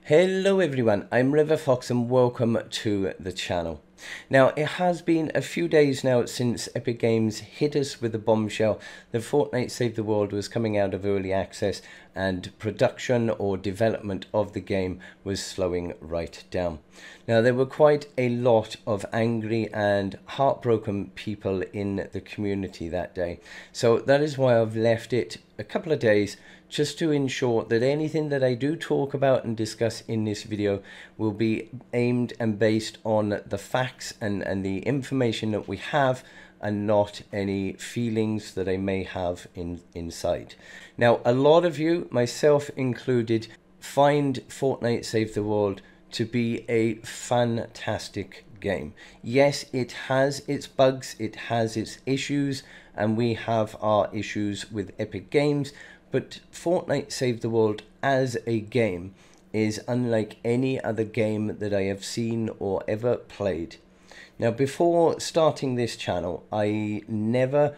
Hello everyone, I'm RiverFox and welcome to the channel. Now, it has been a few days now since Epic Games hit us with a bombshell that Fortnite Save the World was coming out of early access and production or development of the game was slowing right down. Now, there were quite a lot of angry and heartbroken people in the community that day. So that is why I've left it a couple of days just to ensure that anything that I do talk about and discuss in this video will be aimed and based on the facts and the information that we have, and not any feelings that I may have inside. Now, a lot of you, myself included, find Fortnite Save the World to be a fantastic game. Yes, it has its bugs, it has its issues, and we have our issues with Epic Games, but Fortnite Save the World as a game is unlike any other game that I have seen or ever played. Now, before starting this channel, I never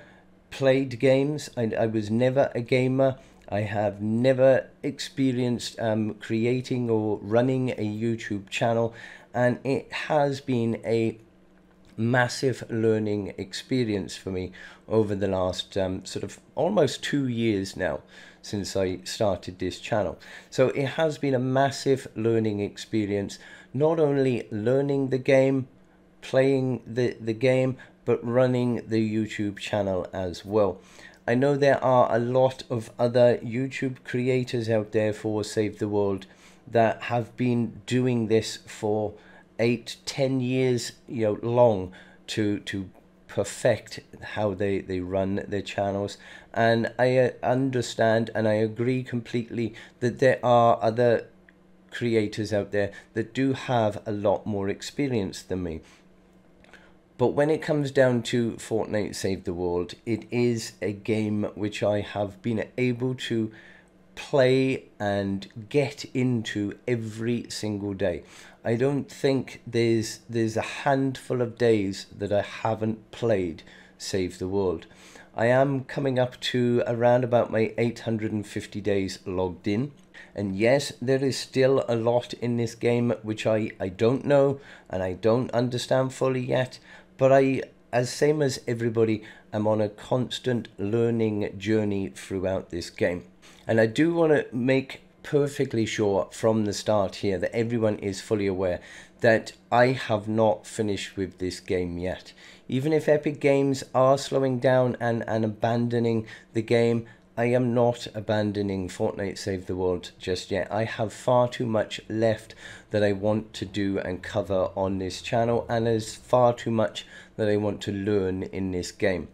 played games. I was never a gamer. I have never experienced creating or running a YouTube channel, and it has been a massive learning experience for me over the last sort of almost 2 years now since I started this channel. So it has been a massive learning experience, not only learning the game, playing the game, but running the YouTube channel as well. I know there are a lot of other YouTube creators out there for Save the World that have been doing this for 8-10 years long to perfect how they run their channels, and I understand and I agree completely that there are other creators out there that do have a lot more experience than me. But when it comes down to Fortnite Save the World, it is a game which I have been able to play and get into every single day. I don't think there's a handful of days that I haven't played Save the World. I am coming up to around about my 850 days logged in. And yes, there is still a lot in this game which I don't know and I don't understand fully yet. But I, as same as everybody, am on a constant learning journey throughout this game. And I do want to make perfectly sure from the start here that everyone is fully aware that I have not finished with this game yet. Even if Epic Games are slowing down and abandoning the game, I am not abandoning Fortnite Save the World just yet. I have far too much left that I want to do and cover on this channel, and there's far too much that I want to learn in this game.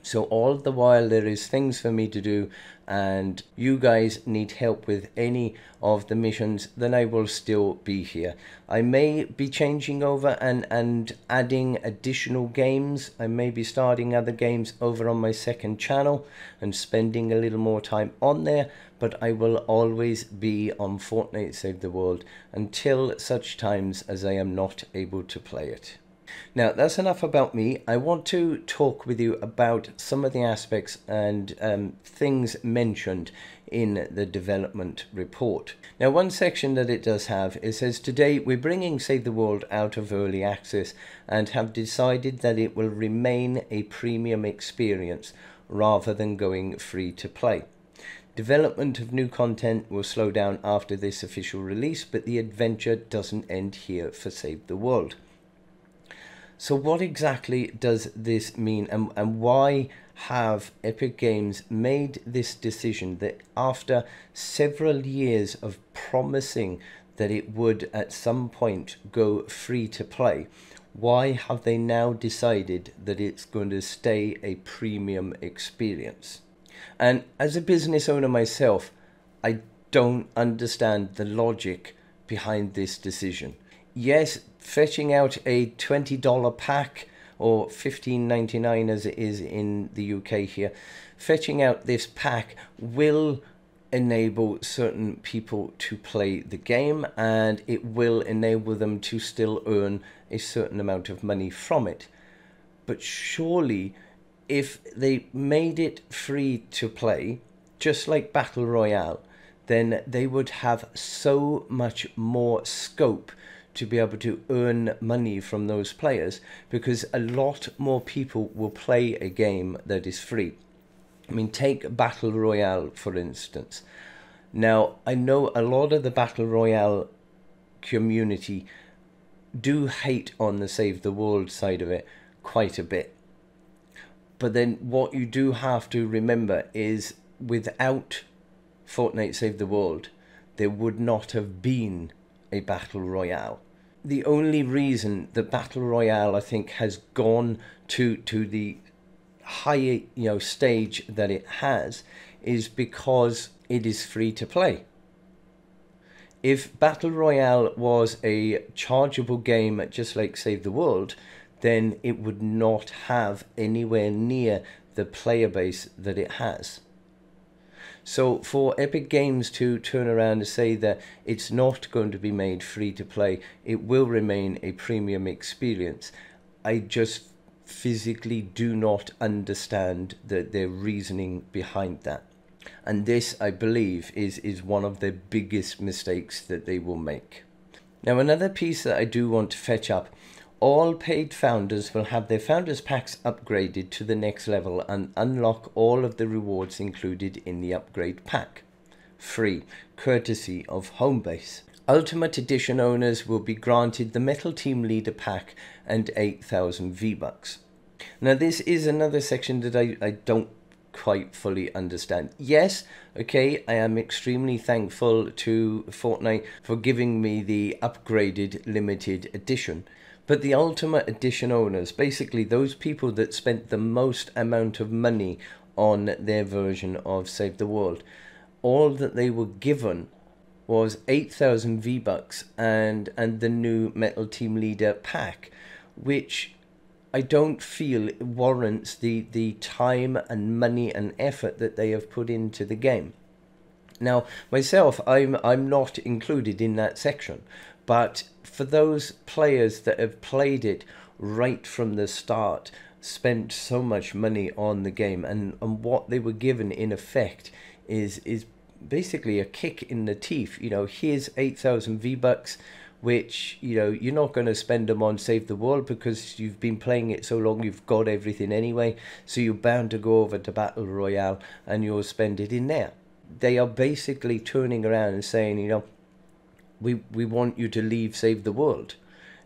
So all the while there is things for me to do, and you guys need help with any of the missions, then I will still be here. I may be changing over and adding additional games. I may be starting other games over on my second channel and spending a little more time on there, but I will always be on Fortnite Save the World until such times as I am not able to play it. Now, that's enough about me. I want to talk with you about some of the aspects and things mentioned in the development report. Now, one section that it does have, it says, today we're bringing Save the World out of early access and have decided that it will remain a premium experience rather than going free to play. Development of new content will slow down after this official release, but the adventure doesn't end here for Save the World. So what exactly does this mean, and why have Epic Games made this decision that after several years of promising that it would at some point go free to play, why have they now decided that it's going to stay a premium experience? And as a business owner myself, I don't understand the logic behind this decision. Yes, fetching out a $20 pack, or $15.99 as it is in the UK here, fetching out this pack will enable certain people to play the game, and it will enable them to still earn a certain amount of money from it. But surely, if they made it free to play, just like Battle Royale, then they would have so much more scope to be able to earn money from those players, because a lot more people will play a game that is free. I mean, take Battle Royale, for instance. Now, I know a lot of the Battle Royale community do hate on the Save the World side of it quite a bit. But then what you do have to remember is, without Fortnite Save the World, there would not have been a Battle Royale. The only reason the Battle Royale, I think, has gone to the higher stage that it has is because it is free to play. If Battle Royale was a chargeable game just like Save the World, then it would not have anywhere near the player base that it has. So for Epic Games to turn around and say that it's not going to be made free to play, it will remain a premium experience, I just physically do not understand their reasoning behind that. And this, I believe, is one of the biggest mistakes that they will make. Now, another piece that I do want to fetch up: all paid founders will have their founders packs upgraded to the next level and unlock all of the rewards included in the upgrade pack. Free, courtesy of Homebase. Ultimate Edition owners will be granted the Metal Team Leader pack and 8,000 V-Bucks. Now, this is another section that I don't quite fully understand. Yes, okay, I am extremely thankful to Fortnite for giving me the upgraded limited edition. But the Ultimate Edition owners, basically those people that spent the most amount of money on their version of Save the World, all that they were given was 8,000 V-Bucks and the new Metal Team Leader pack, which I don't feel warrants the time and money and effort that they have put into the game. Now, myself, I'm not included in that section, but for those players that have played it right from the start, spent so much money on the game, and what they were given in effect is basically a kick in the teeth. Here's 8,000 V-Bucks, which you're not going to spend them on Save the World because you've been playing it so long, you've got everything anyway, so you're bound to go over to Battle Royale and you'll spend it in there. They are basically turning around and saying, we want you to leave Save the World.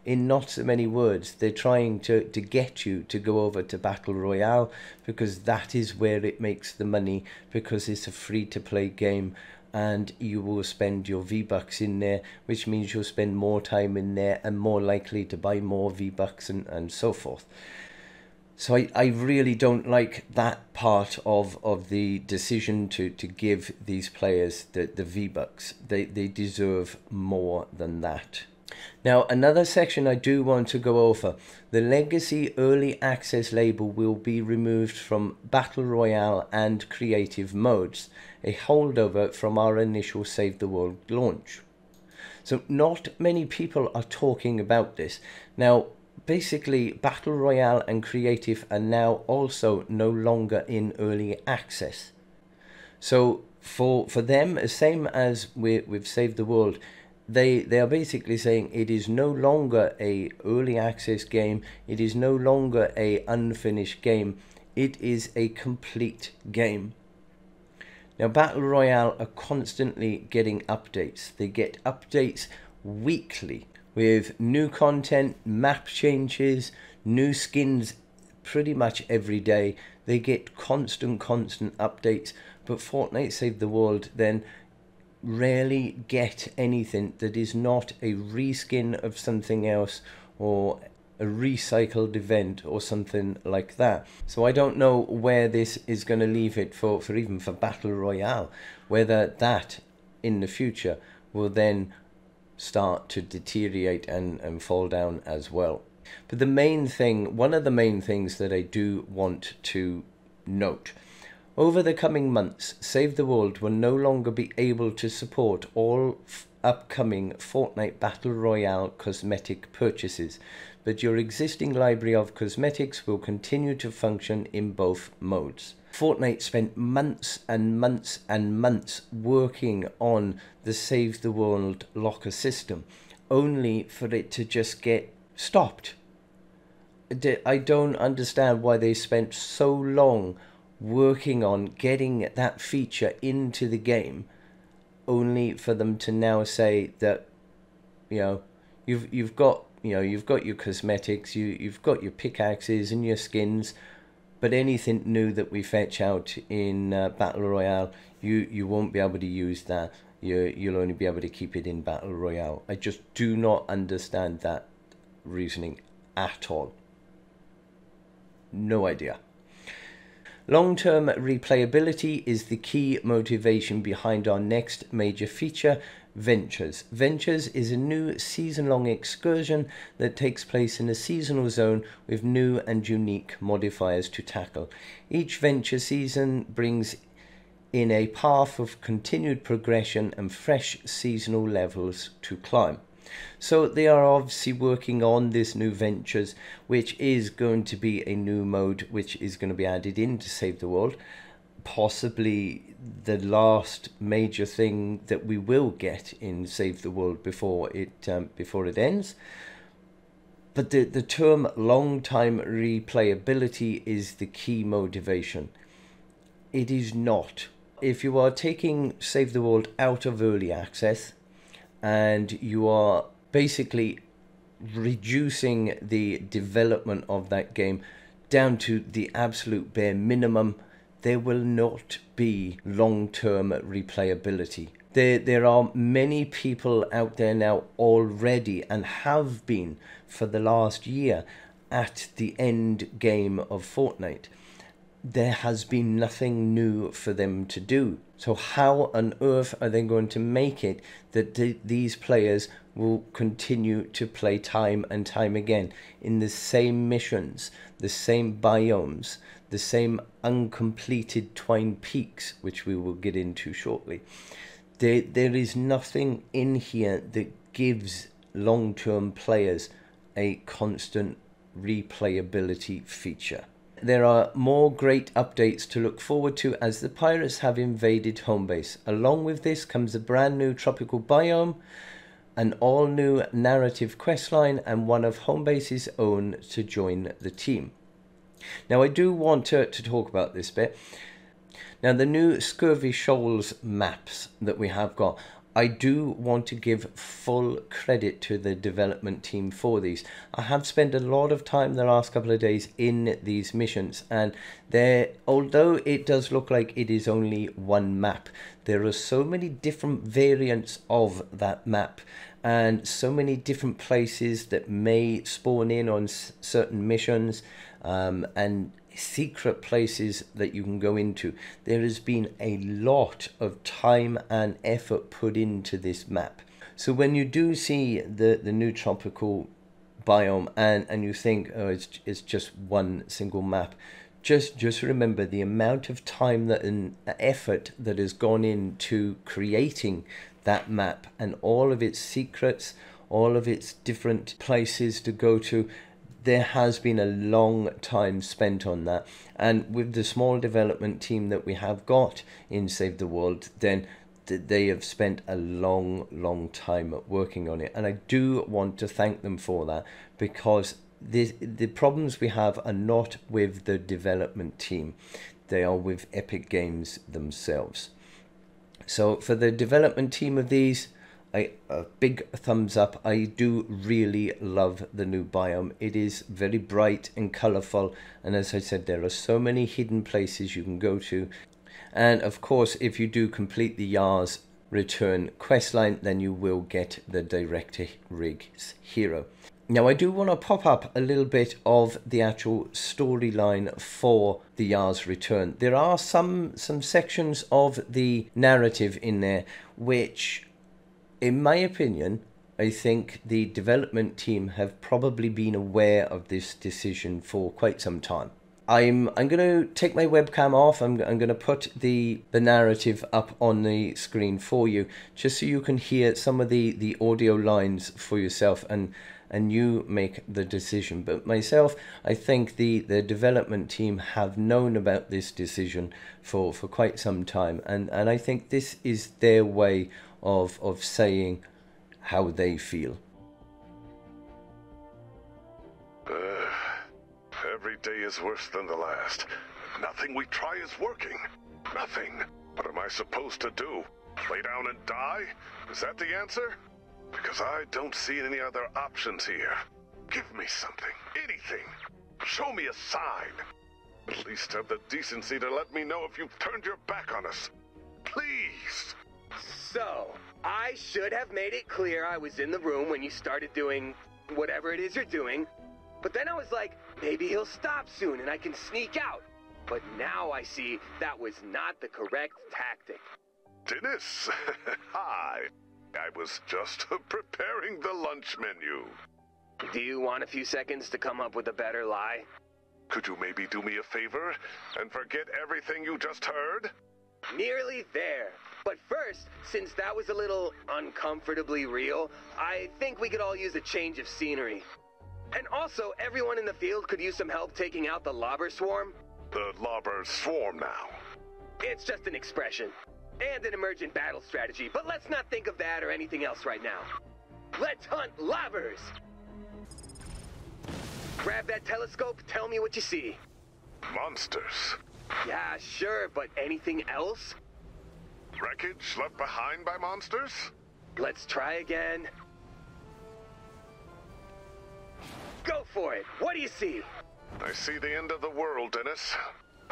In not so many words, they're trying to get you to go over to Battle Royale because that is where it makes the money, because it's a free-to-play game and you will spend your V-Bucks in there, which means you'll spend more time in there and more likely to buy more V-Bucks and so forth. So I really don't like that part of the decision to give these players the V-Bucks. They deserve more than that. Now, another section I do want to go over: the Legacy Early Access label will be removed from Battle Royale and Creative modes, a holdover from our initial Save the World launch. So not many people are talking about this. Now, basically, Battle Royale and Creative are now also no longer in early access. So for them, same as with Save the World, they are basically saying it is no longer a early access game, it is no longer a unfinished game, it is a complete game. Now, Battle Royale are constantly getting updates. They get updates weekly with new content, map changes, new skins pretty much every day. They get constant updates. But Fortnite Save the World then rarely get anything that is not a reskin of something else or a recycled event or something like that. So I don't know where this is going to leave it for even for Battle Royale, whether that in the future will then start to deteriorate and fall down as well. But the main thing, one of the main things that I do want to note: over the coming months, Save the World will no longer be able to support all upcoming Fortnite Battle Royale cosmetic purchases but your existing library of cosmetics will continue to function in both modes. Fortnite spent months and months and months working on the Save the World locker system, only for it to just get stopped. I don't understand why they spent so long working on getting that feature into the game, only for them to now say that, you know, you've got your cosmetics, you've got your pickaxes and your skins, but anything new that we fetch out in Battle Royale, you won't be able to use that. You'll only be able to keep it in Battle Royale. I just do not understand that reasoning at all. No idea. Long-term replayability is the key motivation behind our next major feature, Ventures. Ventures is a new season-long excursion that takes place in a seasonal zone with new and unique modifiers to tackle. Each venture season brings in a path of continued progression and fresh seasonal levels to climb. So they are obviously working on this new Ventures, which is going to be a new mode which is going to be added in to Save the World. Possibly the last major thing that we will get in Save the World before it ends. But the term long-time replayability is the key motivation. It is not. If you are taking Save the World out of early access, and you are basically reducing the development of that game down to the absolute bare minimum, there will not be long-term replayability. There are many people out there now already, and have been for the last year, at the end game of Fortnite. There has been nothing new for them to do. So how on earth are they going to make it that these players will continue to play time and time again in the same missions, the same biomes, the same uncompleted Twine Peaks, which we will get into shortly? There is nothing in here that gives long-term players a constant replayability feature. There are more great updates to look forward to as the pirates have invaded Homebase. Along with this comes a brand new tropical biome, an all-new narrative questline, and one of Homebase's own to join the team. Now I do want to talk about this bit. Now the new Scurvy Shoals maps that we have got, I do want to give full credit to the development team for these. I have spent a lot of time the last couple of days in these missions, and although it does look like it is only one map, there are so many different variants of that map, and so many different places that may spawn in on certain missions, and secret places that you can go into. There has been a lot of time and effort put into this map. So when you do see the new tropical biome and you think, oh, it's just one single map, just remember the amount of time and effort that has gone into creating that map, and all of its secrets, all of its different places to go to. There has been a long time spent on that, and with the small development team that we have got in Save the World, then they have spent a long time working on it, and I do want to thank them for that, because the problems we have are not with the development team, they are with Epic Games themselves. So for the development team of these, a big thumbs up. I do really love the new biome. It is very bright and colourful, and as I said, there are so many hidden places you can go to. And of course, if you do complete the Yars Return questline, then you will get the Director Riggs hero. Now I do want to pop up a little bit of the actual storyline for the Yars Return. There are some sections of the narrative in there which, in my opinion, I think the development team have probably been aware of this decision for quite some time. I'm going to take my webcam off. I'm going to put the narrative up on the screen for you, just so you can hear some of the audio lines for yourself and and you make the decision. But myself, I think the development team have known about this decision for quite some time, and I think this is their way of saying how they feel. Every day is worse than the last. Nothing we try is working. Nothing. What am I supposed to do? Lay down and die? Is that the answer? Because I don't see any other options here. Give me something. Anything. Show me a sign. At least have the decency to let me know if you've turned your back on us. Please. So, I should have made it clear I was in the room when you started doing whatever it is you're doing. But then I was like, maybe he'll stop soon and I can sneak out. But now I see that was not the correct tactic. Dennis, hi. I was just preparing the lunch menu. Do you want a few seconds to come up with a better lie? Could you maybe do me a favor and forget everything you just heard? Nearly there. But first, since that was a little uncomfortably real, I think we could all use a change of scenery. And also, everyone in the field could use some help taking out the lobber swarm. The lobbers swarm now. It's just an expression. And an emergent battle strategy, but let's not think of that or anything else right now. Let's hunt lobbers! Grab that telescope, tell me what you see. Monsters. Yeah, sure, but anything else? Wreckage left behind by monsters? Let's try again. Go for it! What do you see? I see the end of the world, Dennis.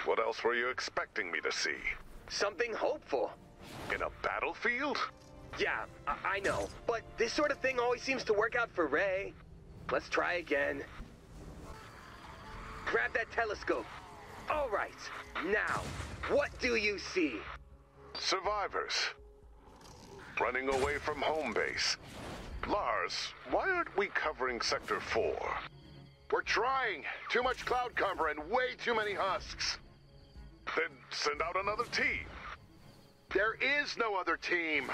What else were you expecting me to see? Something hopeful. In a battlefield? Yeah, I know, but this sort of thing always seems to work out for Ray. Let's try again. Grab that telescope. All right, now, what do you see? Survivors. Running away from home base. Lars, why aren't we covering Sector 4? We're trying. Too much cloud cover and way too many husks. Then send out another team. There is no other team.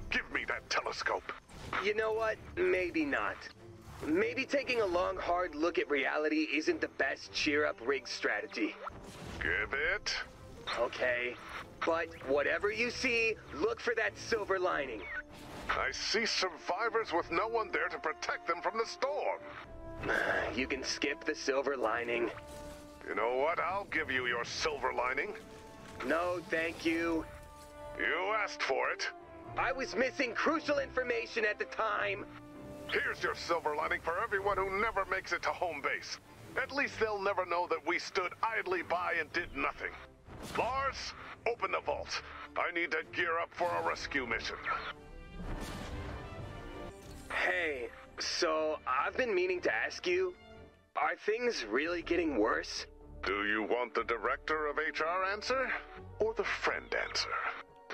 Give me that telescope. You know what? Maybe not. Maybe taking a long, hard look at reality isn't the best cheer-up rig strategy. Give it. Okay, but whatever you see, look for that silver lining. I see survivors with no one there to protect them from the storm. You can skip the silver lining. You know what? I'll give you your silver lining. No, thank you. You asked for it. I was missing crucial information at the time. Here's your silver lining for everyone who never makes it to home base. At least they'll never know that we stood idly by and did nothing. Lars, open the vault. I need to gear up for a rescue mission. Hey, so I've been meaning to ask you, are things really getting worse? Do you want the director of HR answer or the friend answer?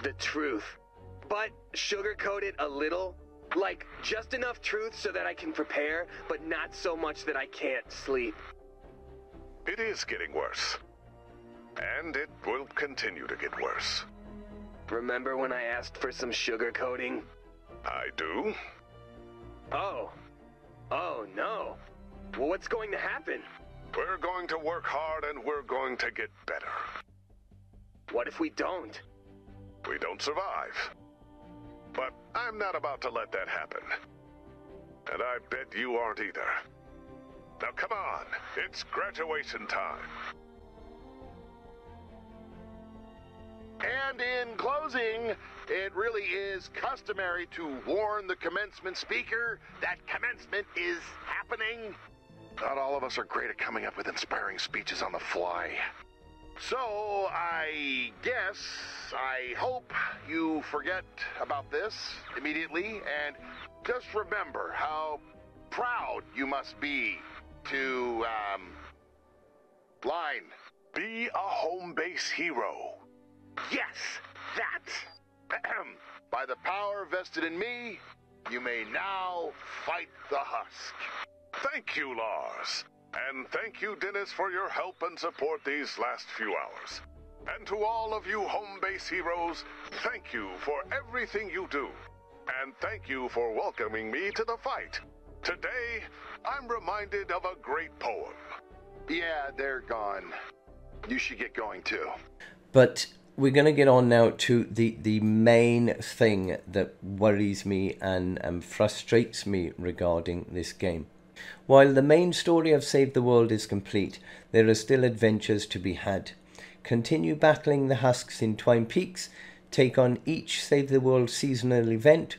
The truth. But sugarcoat it a little. Like, just enough truth so that I can prepare, but not so much that I can't sleep. It is getting worse. And it will continue to get worse. Remember when I asked for some sugarcoating? I do. Oh. Oh, no. Well, what's going to happen? We're going to work hard and we're going to get better. What if we don't? We don't survive. But I'm not about to let that happen. And I bet you aren't either. Now come on, it's graduation time. And in closing, it really is customary to warn the commencement speaker that commencement is happening. Not all of us are great at coming up with inspiring speeches on the fly. So, I hope you forget about this immediately and just remember how proud you must be to, line. Be a home base hero. Yes, that. By the power vested in me, you may now fight the husk. Thank you, Lars. And thank you, Dennis, for your help and support these last few hours. And to all of you home base heroes, thank you for everything you do. And thank you for welcoming me to the fight. Today, I'm reminded of a great poem. Yeah, they're gone. You should get going too. But we're going to get on now to the main thing that worries me and frustrates me regarding this game. While the main story of Save the World is complete, there are still adventures to be had. Continue battling the husks in Twine Peaks, take on each Save the World seasonal event,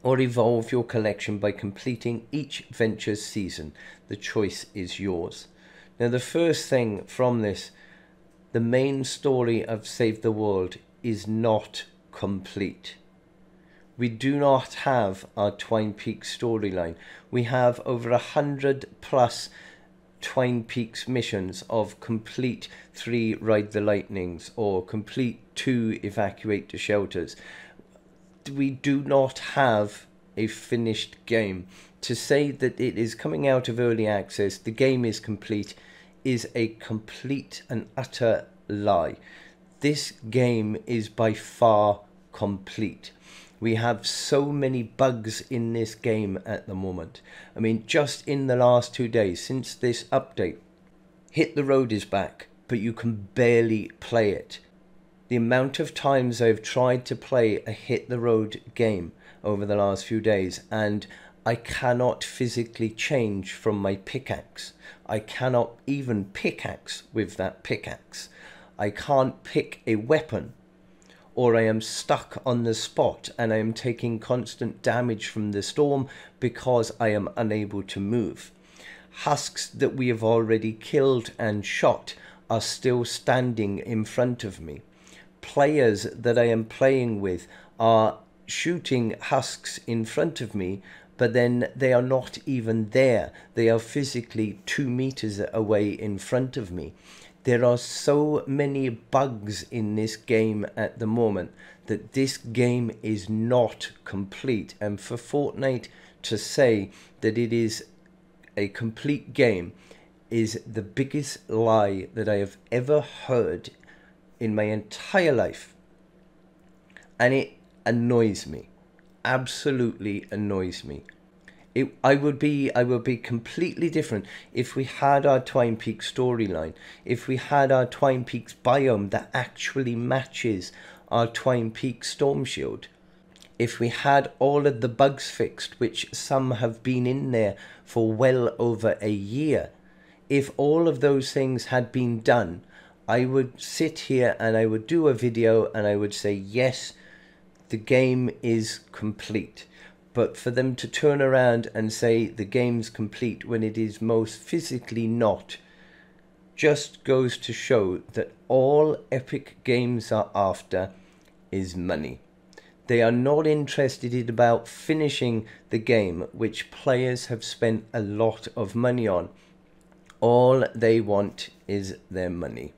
or evolve your collection by completing each venture's season. The choice is yours. Now, the first thing from this, the main story of Save the World is not complete. We do not have our Twine Peaks storyline. We have over 100 plus Twine Peaks missions of complete 3 Ride the Lightnings or complete 2 Evacuate the Shelters. We do not have a finished game. To say that it is coming out of early access, the game is complete, is a complete and utter lie. This game is by far complete. We have so many bugs in this game at the moment. I mean, just in the last 2 days since this update, Hit the Road is back, but you can barely play it. The amount of times I've tried to play a Hit the Road game over the last few days, and I cannot physically change from my pickaxe. I cannot even pickaxe with that pickaxe. I can't pick a weapon, or I am stuck on the spot and I am taking constant damage from the storm because I am unable to move. Husks that we have already killed and shot are still standing in front of me. Players that I am playing with are shooting husks in front of me, but then they are not even there. They are physically 2 meters away in front of me. There are so many bugs in this game at the moment that this game is not complete. And for Fortnite to say that it is a complete game is the biggest lie that I have ever heard in my entire life. And it annoys me. Absolutely annoys me. I would be completely different if we had our Twine Peaks storyline, if we had our Twine Peaks biome that actually matches our Twine Peaks Storm Shield, if we had all of the bugs fixed, which some have been in there for well over a year. If all of those things had been done, I would sit here and I would do a video and I would say, yes, the game is complete. But for them to turn around and say the game's complete when it is most physically not, just goes to show that all Epic Games are after is money. They are not interested in about finishing the game, which players have spent a lot of money on. All they want is their money.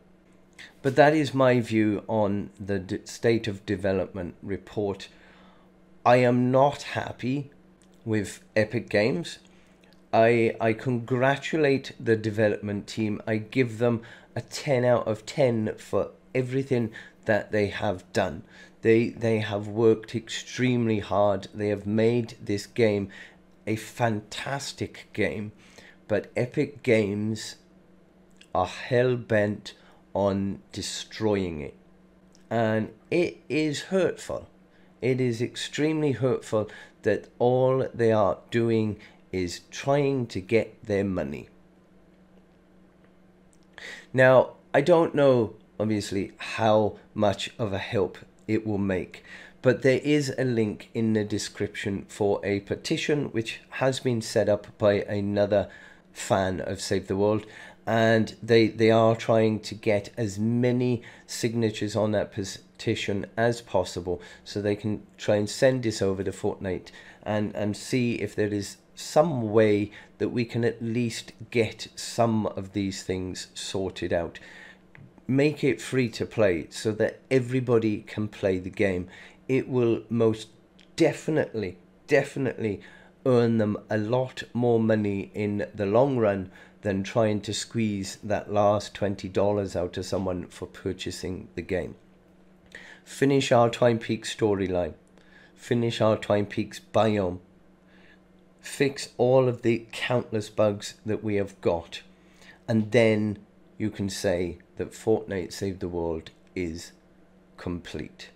But that is my view on the state of development report. I am not happy with Epic Games. I congratulate the development team. I give them a 10 out of 10 for everything that they have done. They have worked extremely hard. They have made this game a fantastic game. But Epic Games are hell-bent on destroying it. And it is hurtful. It is extremely hurtful that all they are doing is trying to get their money. Now, I don't know, obviously, how much of a help it will make, but there is a link in the description for a petition which has been set up by another fan of Save the World, and they are trying to get as many signatures on that petition as possible so they can try and send this over to Fortnite and see if there is some way that we can at least get some of these things sorted out. Make it free to play so that everybody can play the game. It will most definitely earn them a lot more money in the long run than trying to squeeze that last $20 out of someone for purchasing the game. Finish our Twine Peaks storyline. finish our Twin Peaks biome, fix all of the countless bugs that we have got, and then you can say that Fortnite Save the World is complete.